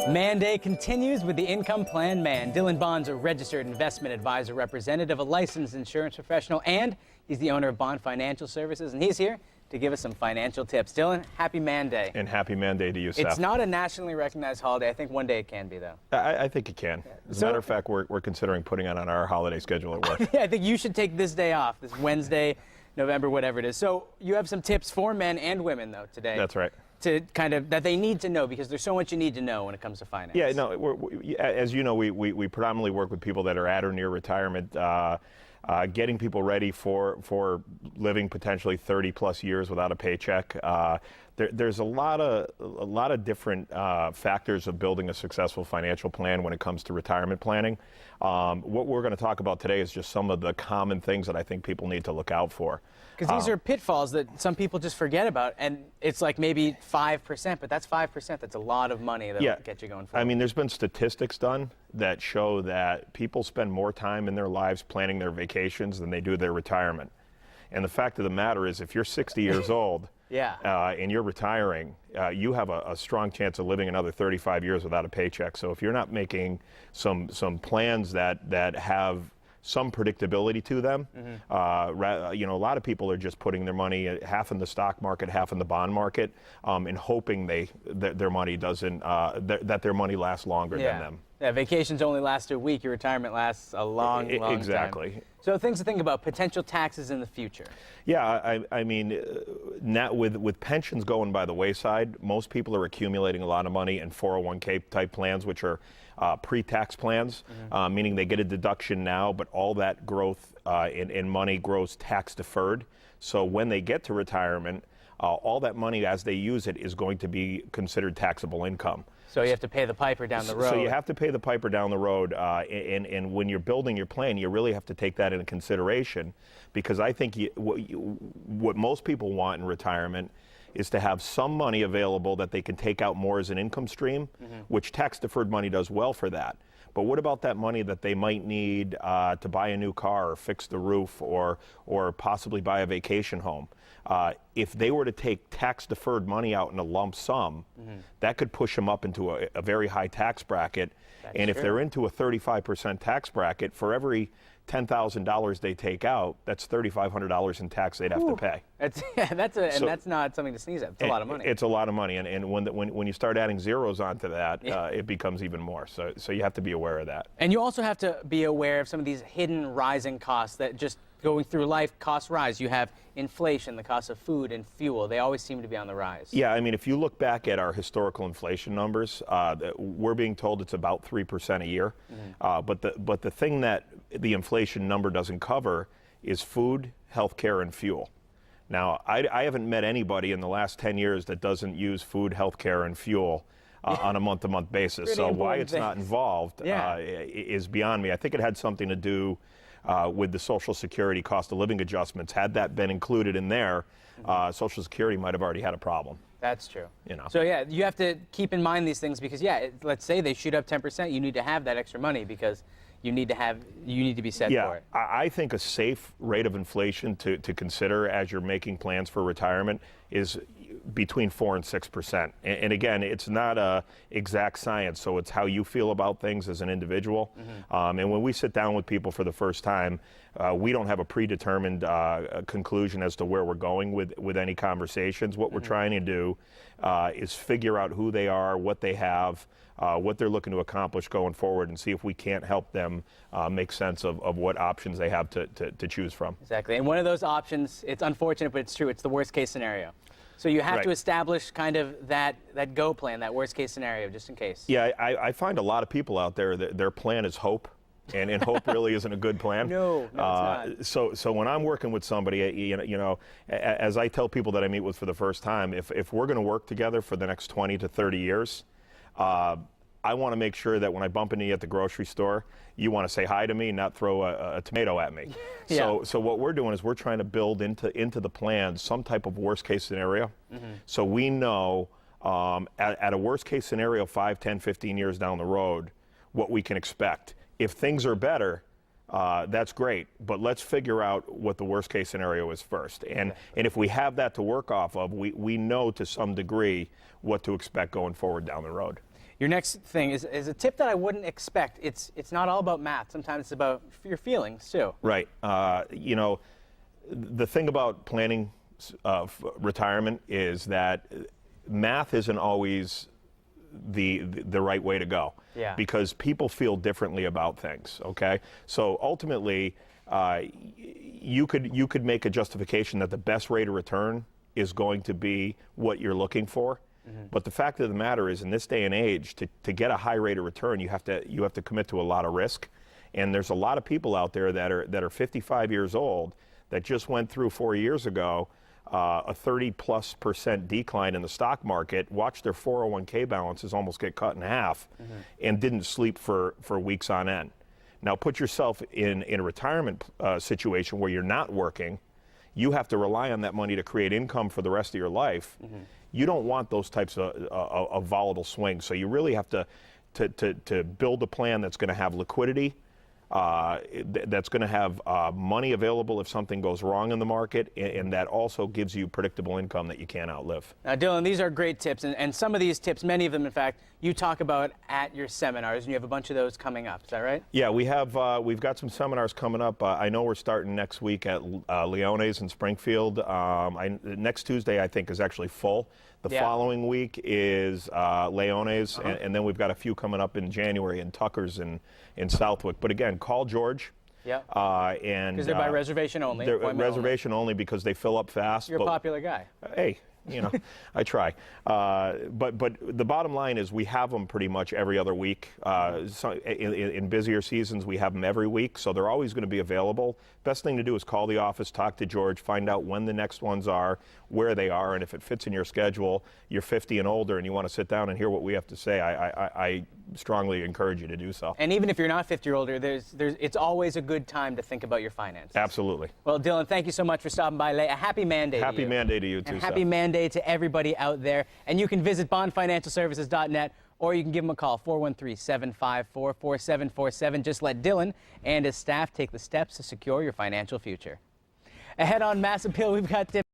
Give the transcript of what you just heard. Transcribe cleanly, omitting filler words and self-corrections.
Man Day continues with the Income Plan Man. Dylan Bond's a registered investment advisor representative, a licensed insurance professional, and he's the owner of Bond Financial Services, and he's here to give us some financial tips. Dylan, happy Man Day. And happy Man Day to you, Seth. It's not a nationally recognized holiday. I think one day it can be, though. I think it can. As a matter of fact, we're considering putting it on our holiday schedule at work. Yeah, I think you should take this day off, this Wednesday, November, whatever it is. So you have some tips for men and women, though, today. That's right. To kind of, that they need to know, because there's so much you need to know when it comes to finance. Yeah, no, as you know, we predominantly work with people that are at or near retirement, getting people ready for living potentially 30 plus years without a paycheck. There's a lot of different factors of building a successful financial plan when it comes to retirement planning. What we're going to talk about today is just some of the common things that I think people need to look out for. Because these are pitfalls that some people just forget about, and it's like maybe 5%, but that's 5%. That's a lot of money that will get you going forward. I mean, there's been statistics done that show that people spend more time in their lives planning their vacations than they do their retirement. And the fact of the matter is, if you're 60 years old and you're retiring, you have a strong chance of living another 35 years without a paycheck. So if you're not making some plans that have some predictability to them, you know, a lot of people are just putting their money half in the stock market, half in the bond market, and hoping their money doesn't that their money lasts longer than them. Yeah, vacations only last a week. Your retirement lasts a long exactly. time. So things to think about: potential taxes in the future. Yeah, I mean, now with pensions going by the wayside, most people are accumulating a lot of money in 401k type plans, which are pre-tax plans, meaning they get a deduction now, but all that growth in money grows tax deferred. So when they get to retirement, all that money as they use it is going to be considered taxable income. So you have to pay the piper down the road. So you have to pay the piper down the road, and when you're building your plan, you really have to take that into consideration, because I think what most people want in retirement is to have some money available that they can take out more as an income stream, which tax-deferred money does well for that. But what about that money that they might need to buy a new car or fix the roof or possibly buy a vacation home? If they were to take tax-deferred money out in a lump sum, that could push them up into a very high tax bracket. And if they're into a 35% tax bracket, for every $10,000 they take out, that's $3,500 in tax they'd have to pay. That's not something to sneeze at. It's a lot of money. It's a lot of money, and when you start adding zeros onto that, it becomes even more. So you have to be aware of that. And you also have to be aware of some of these hidden rising costs that just going through life, costs rise. You have inflation, the cost of food and fuel. They always seem to be on the rise. Yeah, I mean, if you look back at our historical inflation numbers, we're being told it's about 3% a year. But the thing that the inflation number doesn't cover is food, healthcare, and fuel. Now, I haven't met anybody in the last 10 years that doesn't use food, healthcare, and fuel on a month-to-month basis. So why it's not involved is beyond me. I think it had something to do with the Social Security cost of living adjustments. Had that been included in there, Social Security might have already had a problem. That's true. You know. So yeah, you have to keep in mind these things, because let's say they shoot up 10%, you need to have that extra money, because you need to be set for it. I think a safe rate of inflation to consider as you're making plans for retirement is between 4 and 6%. And again, it's not a exact science, so it's how you feel about things as an individual. And when we sit down with people for the first time, we don't have a predetermined conclusion as to where we're going with any conversations. What we're trying to do is figure out who they are, what they have, what they're looking to accomplish going forward, and see if we can't help them make sense of what options they have to choose from. Exactly. And one of those options, it's unfortunate, but it's true, it's the worst case scenario. So you have to establish kind of that go plan, that worst case scenario, just in case. Yeah, I find a lot of people out there that their plan is hope, and hope really isn't a good plan. No, it's not. So when I'm working with somebody, you know, as I tell people that I meet with for the first time, if we're going to work together for the next 20 to 30 years, I want to make sure that when I bump into you at the grocery store, you want to say hi to me, not throw a tomato at me. So what we're doing is we're trying to build into the plan some type of worst case scenario. So we know at a worst case scenario 5, 10, 15 years down the road what we can expect. If things are better, that's great, but let's figure out what the worst case scenario is first. And if we have that to work off of, we know to some degree what to expect going forward down the road. Your next thing is a tip that I wouldn't expect. It's not all about math. Sometimes it's about your feelings too. Right. You know, the thing about planning retirement is that math isn't always the right way to go. Yeah. Because people feel differently about things. Okay. So ultimately, you could make a justification that the best rate of return is going to be what you're looking for. But the fact of the matter is, in this day and age, to get a high rate of return, you have to commit to a lot of risk. And there's a lot of people out there that are 55 years old that just went through 4 years ago a 30+% decline in the stock market, watched their 401k balances almost get cut in half, and didn't sleep for weeks on end. Now put yourself in a retirement situation where you're not working. You have to rely on that money to create income for the rest of your life. You don't want those types of volatile swings. So you really have to build a plan that's going to have liquidity, that's going to have money available if something goes wrong in the market, and that also gives you predictable income that you can't outlive. Now, Dylan, these are great tips, and some of these tips, many of them, in fact, you talk about at your seminars, and you have a bunch of those coming up. Is that right? Yeah, we've got some seminars coming up. I know we're starting next week at Leone's in Springfield. Next Tuesday, I think, is actually full. The following week is Leone's, and then we've got a few coming up in January in Tucker's in Southwick. But again, call George. Yeah. Because they're by reservation only. They're reservation only because they fill up fast. You're a popular guy. Hey, you know, I try. But the bottom line is we have them pretty much every other week. So in busier seasons, we have them every week, so they're always going to be available. Best thing to do is call the office, talk to George, find out when the next ones are, where they are, and if it fits in your schedule, you're 50 and older, and you want to sit down and hear what we have to say, I strongly encourage you to do so. And even if you're not 50 or older, it's always a good time to think about your finances. Absolutely. Well, Dylan, thank you so much for stopping by. A happy Man Day to you. Happy Man Day to you, too, and happy Man Day to everybody out there. And you can visit bondfinancialservices.net, or you can give them a call, 413-754-4747. Just let Dylan and his staff take the steps to secure your financial future. Ahead on Mass Appeal, we've got